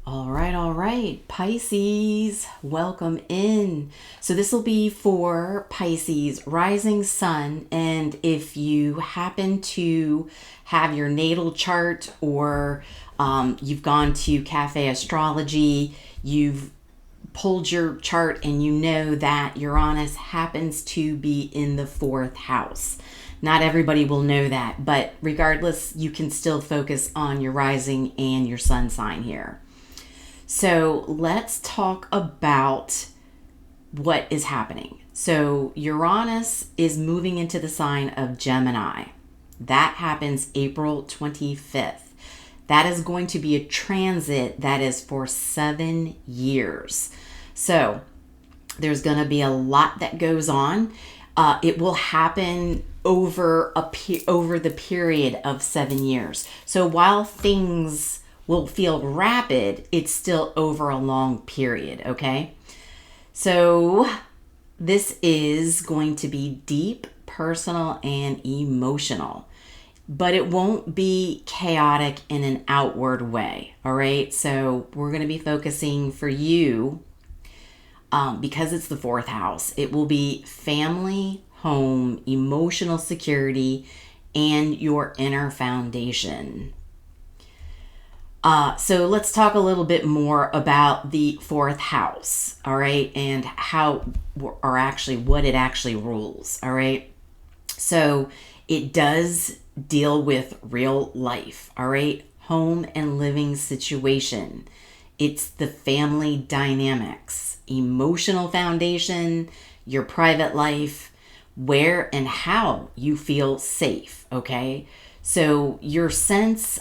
All right, Pisces, welcome in. So this will be for Pisces rising sun, and if you happen to have your natal chart or you've gone to Cafe Astrology, you've pulled your chart and you know that Uranus happens to be in the fourth house. Not everybody will know that, but regardless, you can still focus on your rising and your sun sign here. So let's talk about what is happening. So Uranus is moving into the sign of Gemini. That happens April 25th. That is going to be a transit that is for 7 years. So there's going to be a lot that goes on. It will happen over the period of 7 years. So while things will feel rapid, it's still over a long period, okay? So this is going to be deep, personal, and emotional, but it won't be chaotic in an outward way, all right? So we're going to be focusing for you, because it's the fourth house, it will be family, home, emotional security, and your inner foundation. So let's talk a little bit more about the fourth house, all right, and what it actually rules, all right. So it does deal with real life, all right, home and living situation. It's the family dynamics, emotional foundation, your private life, where and how you feel safe, okay. So your sense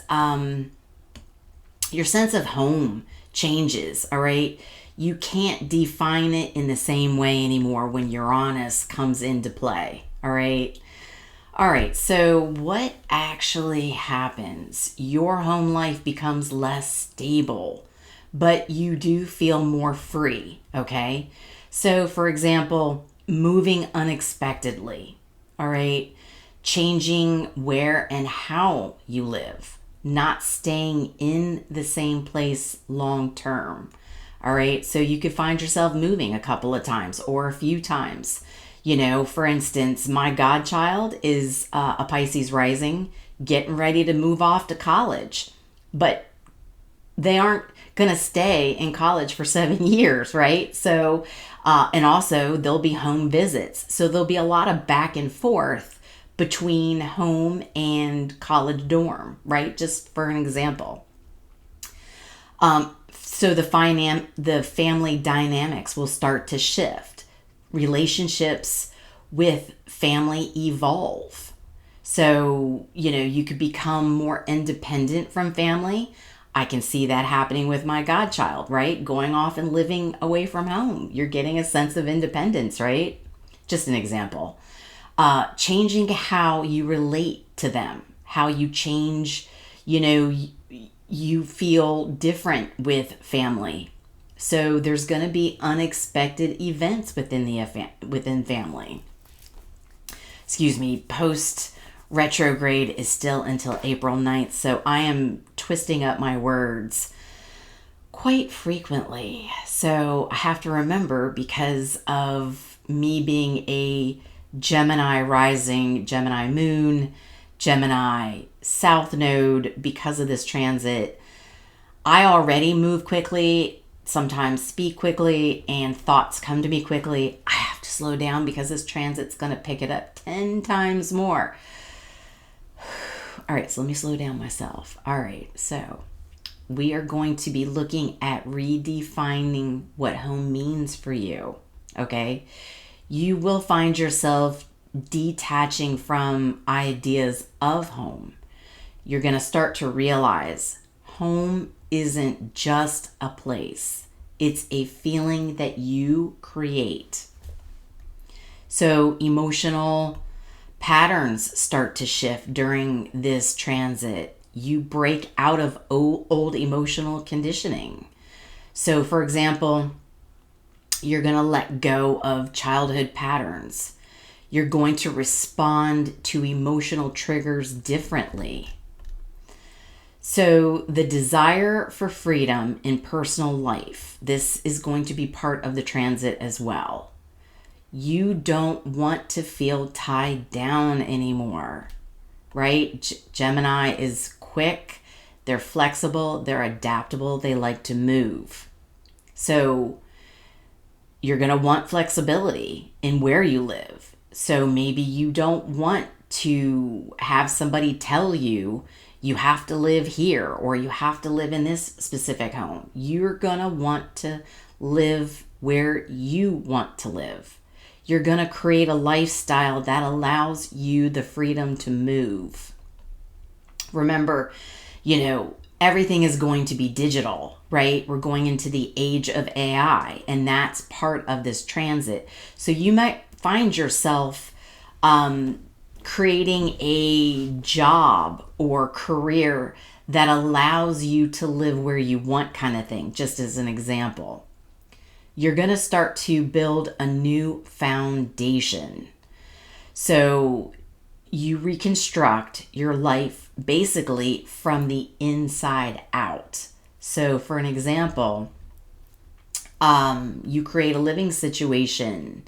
of home changes, all right? You can't define it in the same way anymore when Uranus comes into play, all right? All right, so what actually happens? Your home life becomes less stable, but you do feel more free, okay? So, for example, moving unexpectedly, all right? Changing where and how you live. Not staying in the same place long term. All right. So you could find yourself moving a couple of times or a few times. You know, for instance, my godchild is a Pisces rising, getting ready to move off to college, but they aren't going to stay in college for 7 years, right? So, and also there'll be home visits. So there'll be a lot of back and forth between home and college dorm, right? Just for an example. So the family dynamics will start to shift. Relationships with family evolve. So, you could become more independent from family. I can see that happening with my godchild, right? Going off and living away from home. You're getting a sense of independence, right? Just an example. Changing how you relate to them, how you change, you feel different with family. So there's going to be unexpected events within family. Excuse me, post retrograde is still until April 9th, so I am twisting up my words quite frequently. So I have to remember, because of me being a Gemini rising, Gemini moon, Gemini south node, because of this transit, I already move quickly, sometimes speak quickly, and thoughts come to me quickly. I have to slow down because this transit's going to pick it up 10 times more. All right, so let me slow down myself. All right, so we are going to be looking at redefining what home means for you, okay? You will find yourself detaching from ideas of home. You're going to start to realize home isn't just a place. It's a feeling that you create. So emotional patterns start to shift during this transit. You break out of old emotional conditioning. So, for example, you're going to let go of childhood patterns. You're going to respond to emotional triggers differently. So the desire for freedom in personal life, this is going to be part of the transit as well. You don't want to feel tied down anymore, right? Gemini is quick, they're flexible, they're adaptable, they like to move. So you're going to want flexibility in where you live. So maybe you don't want to have somebody tell you you have to live here or you have to live in this specific home. You're going to want to live where you want to live. You're going to create a lifestyle that allows you the freedom to move. Remember, everything is going to be digital, right? We're going into the age of AI, and that's part of this transit. So you might find yourself creating a job or career that allows you to live where you want, kind of thing, just as an example. You're going to start to build a new foundation. So you reconstruct your life basically from the inside out. So for an example, you create a living situation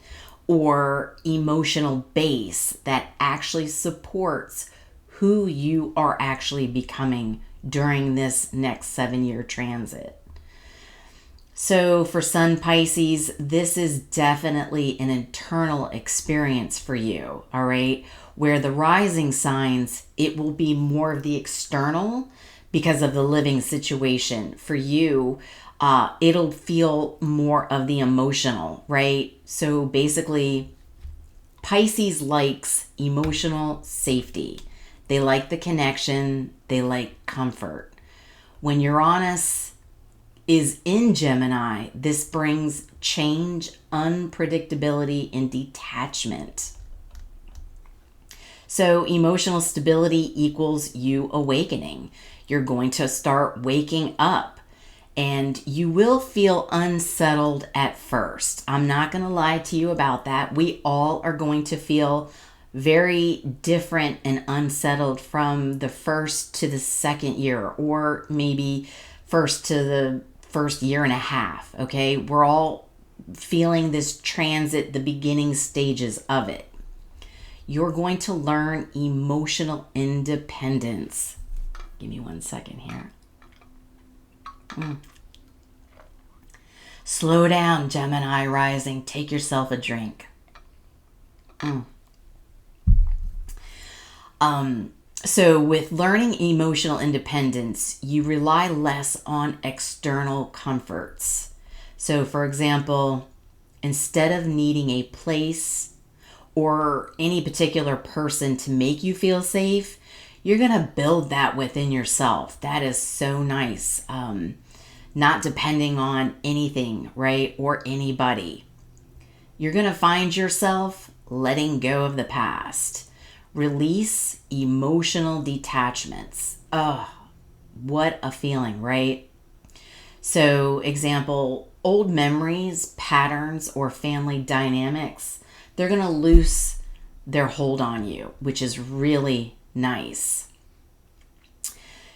or emotional base that actually supports who you are actually becoming during this next 7-year transit. So for Sun Pisces, this is definitely an internal experience for you, all right? Where the rising signs, it will be more of the external because of the living situation. For you, it'll feel more of the emotional, right? So basically, Pisces likes emotional safety. They like the connection. They like comfort. When Uranus is in Gemini, this brings change, unpredictability, and detachment. So emotional stability equals you awakening. You're going to start waking up and you will feel unsettled at first. I'm not going to lie to you about that. We all are going to feel very different and unsettled from the first to the second year, or maybe first to the first year and a half, okay? We're all feeling this transit, the beginning stages of it. You're going to learn emotional independence. Give me 1 second here. Slow down, Gemini rising. Take yourself a drink. So with learning emotional independence, you rely less on external comforts. So for example, instead of needing a place or any particular person to make you feel safe, you're going to build that within yourself. That is so nice. Not depending on anything, right? Or anybody. You're going to find yourself letting go of the past. Release emotional detachments. Oh, what a feeling, right? So, example, old memories, patterns, or family dynamics, they're going to loose their hold on you, which is really nice.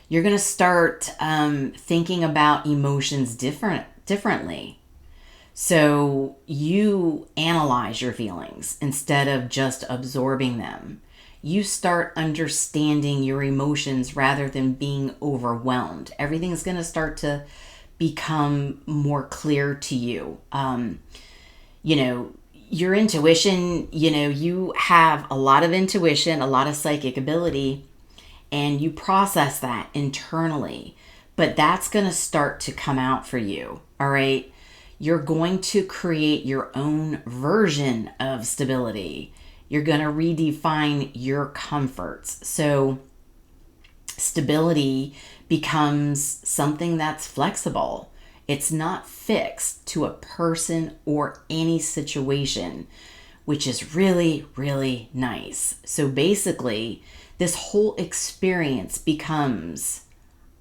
You're going to start thinking about emotions differently. So you analyze your feelings instead of just absorbing them. You start understanding your emotions rather than being overwhelmed. Everything's going to start to become more clear to you. Your intuition, you have a lot of intuition, a lot of psychic ability, and you process that internally. But that's going to start to come out for you, all right? You're going to create your own version of stability. You're going to redefine your comforts. So stability becomes something that's flexible. It's not fixed to a person or any situation, which is really, really nice. So basically, this whole experience becomes,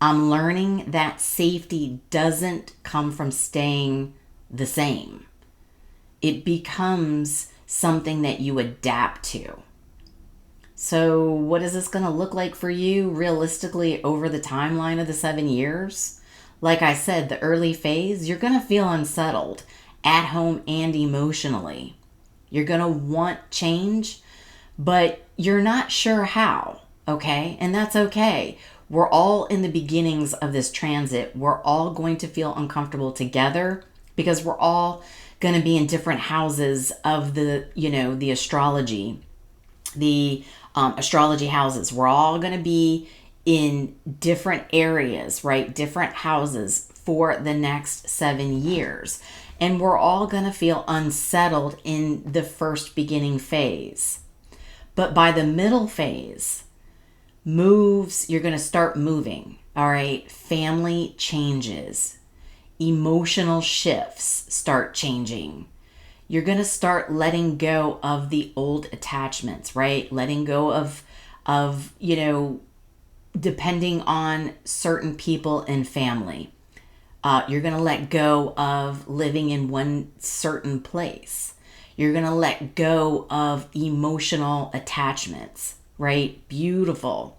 I'm learning that safety doesn't come from staying the same. It becomes something that you adapt to. So what is this going to look like for you realistically over the timeline of the 7 years? Like I said, the early phase, you're going to feel unsettled at home and emotionally. You're going to want change, but you're not sure how, okay? And that's okay. We're all in the beginnings of this transit. We're all going to feel uncomfortable together because we're all going to be in different houses of the astrology, the astrology houses. We're all going to be in different areas, right? Different houses for the next 7 years. And we're all going to feel unsettled in the first beginning phase. But by the middle phase, you're going to start moving, all right? Family changes. Emotional shifts start changing. You're going to start letting go of the old attachments, right? Letting go of depending on certain people and family. You're going to let go of living in one certain place. You're going to let go of emotional attachments, right? Beautiful.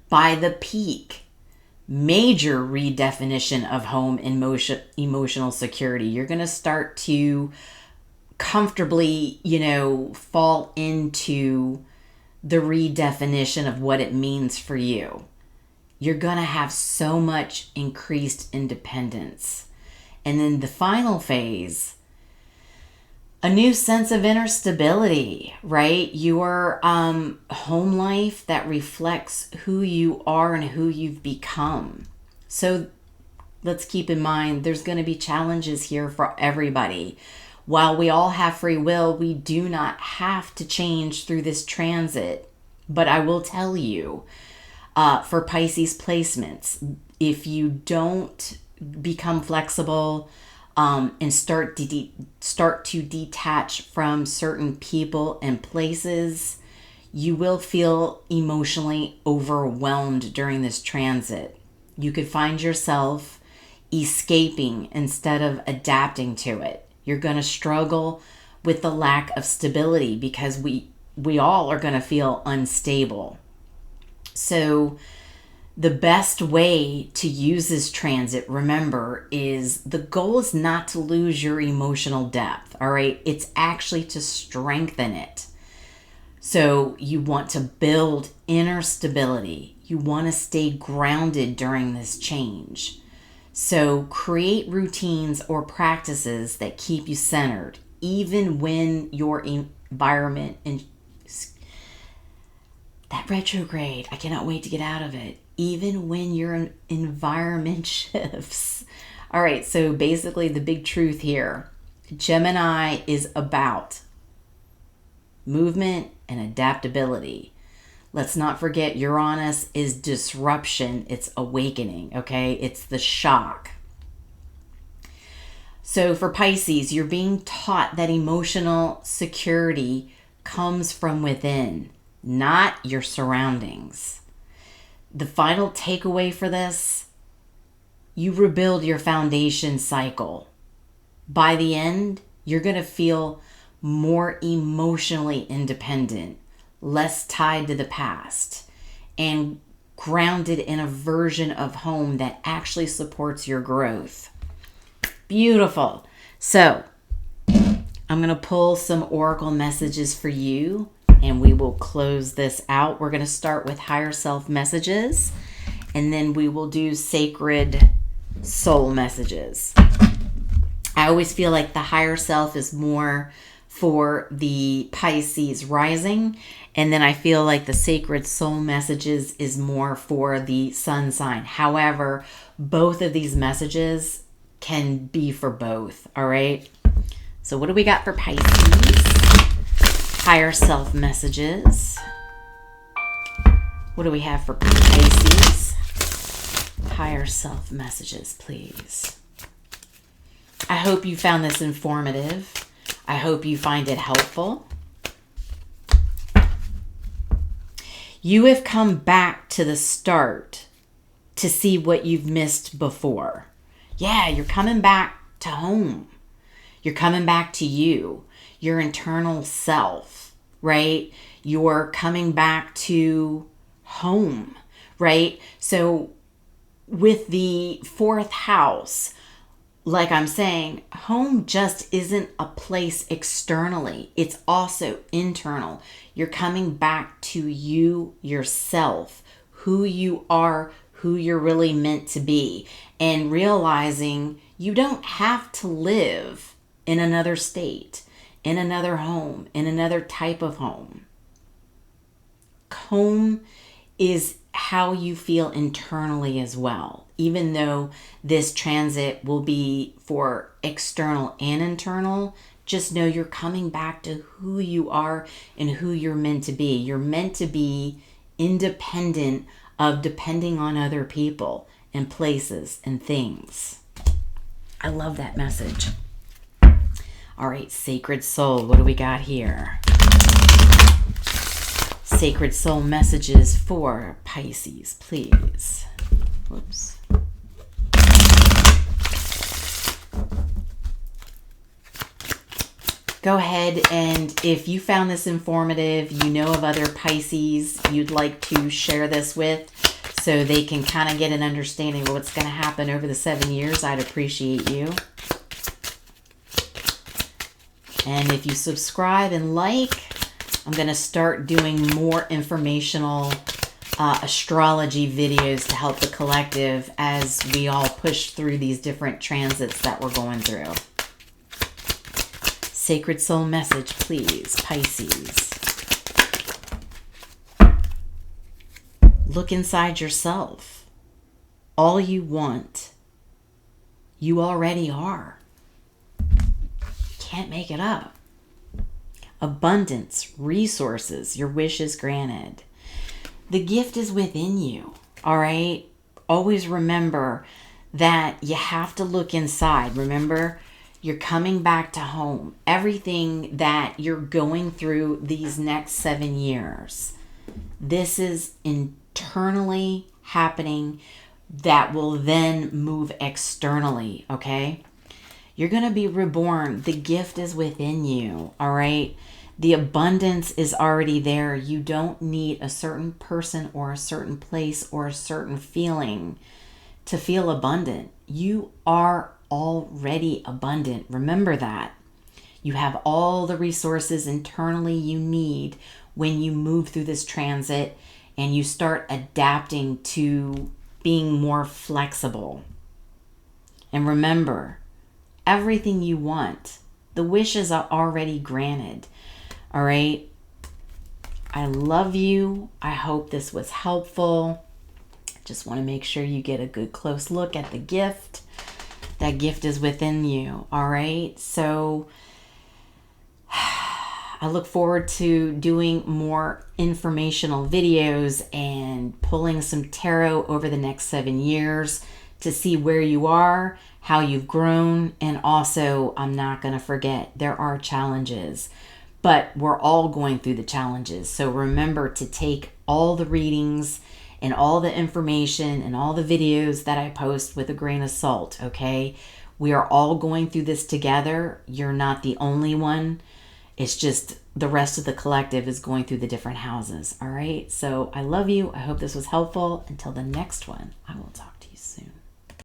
By the peak, major redefinition of home and emotional security. You're going to start to comfortably, fall into the redefinition of what it means for you. You're going to have so much increased independence. And then the final phase, a new sense of inner stability, right? Your home life that reflects who you are and who you've become. So let's keep in mind, there's going to be challenges here for everybody. While we all have free will, we do not have to change through this transit. But I will tell you, for Pisces placements, if you don't become flexible and start to detach from certain people and places, you will feel emotionally overwhelmed during this transit. You could find yourself escaping instead of adapting to it. You're going to struggle with the lack of stability because we all are going to feel unstable. So the best way to use this transit, remember, is the goal is not to lose your emotional depth, all right? It's actually to strengthen it. So you want to build inner stability. You want to stay grounded during this change. So create routines or practices that keep you centered, even when your environment and that retrograde, I cannot wait to get out of it. Even when your environment shifts. All right, so basically the big truth here, Gemini is about movement and adaptability. Let's not forget Uranus is disruption. It's awakening, okay? It's the shock. So for Pisces, you're being taught that emotional security comes from within, not your surroundings. The final takeaway for this, you rebuild your foundation cycle. By the end, you're going to feel more emotionally independent, less tied to the past, and grounded in a version of home that actually supports your growth. Beautiful. So I'm going to pull some oracle messages for you, and we will close this out. We're going to start with higher self messages, and then we will do sacred soul messages. I always feel like the higher self is more for the Pisces rising, and then I feel like the sacred soul messages is more for the sun sign. However, both of these messages can be for both, all right? So what do we got for Pisces? Higher self messages. What do we have for Pisces? Higher self messages, please. I hope you found this informative. I hope you find it helpful. You have come back to the start to see what you've missed before. Yeah, you're coming back to home. You're coming back to you, your internal self, right? You're coming back to home, right? So with the fourth house, like I'm saying, home just isn't a place externally. It's also internal. You're coming back to you, yourself, who you are, who you're really meant to be, and realizing you don't have to live in another state, in another home, in another type of home. Home is how you feel internally as well. Even though this transit will be for external and internal, just know you're coming back to who you are and who you're meant to be. You're meant to be independent of depending on other people and places and things. I love that message. All right, Sacred Soul, what do we got here? Sacred Soul messages for Pisces, please. Whoops. Go ahead, and if you found this informative, you know of other Pisces you'd like to share this with so they can kind of get an understanding of what's going to happen over the 7 years, I'd appreciate you. And if you subscribe and like, I'm going to start doing more informational astrology videos to help the collective as we all push through these different transits that we're going through. Sacred Soul message, please, Pisces. Look inside yourself. All you want, you already are. Can't make it up. Abundance, resources, your wish is granted. The gift is within you, all right? Always remember that you have to look inside. Remember, you're coming back to home. Everything that you're going through these next 7 years, this is internally happening that will then move externally, okay? You're going to be reborn. The gift is within you, all right? The abundance is already there. You don't need a certain person or a certain place or a certain feeling to feel abundant. You are already abundant. Remember that. You have all the resources internally you need when you move through this transit and you start adapting to being more flexible. And remember, everything you want, the wishes are already granted. All right. I love you. I hope this was helpful. Just want to make sure you get a good close look at the gift. That gift is within you. All right. So I look forward to doing more informational videos and pulling some tarot over the next 7 years to see where you are, how you've grown. And also, I'm not going to forget, there are challenges, but we're all going through the challenges. So remember to take all the readings and all the information and all the videos that I post with a grain of salt, okay? We are all going through this together. You're not the only one. It's just the rest of the collective is going through the different houses, all right? So I love you. I hope this was helpful. Until the next one, I will talk.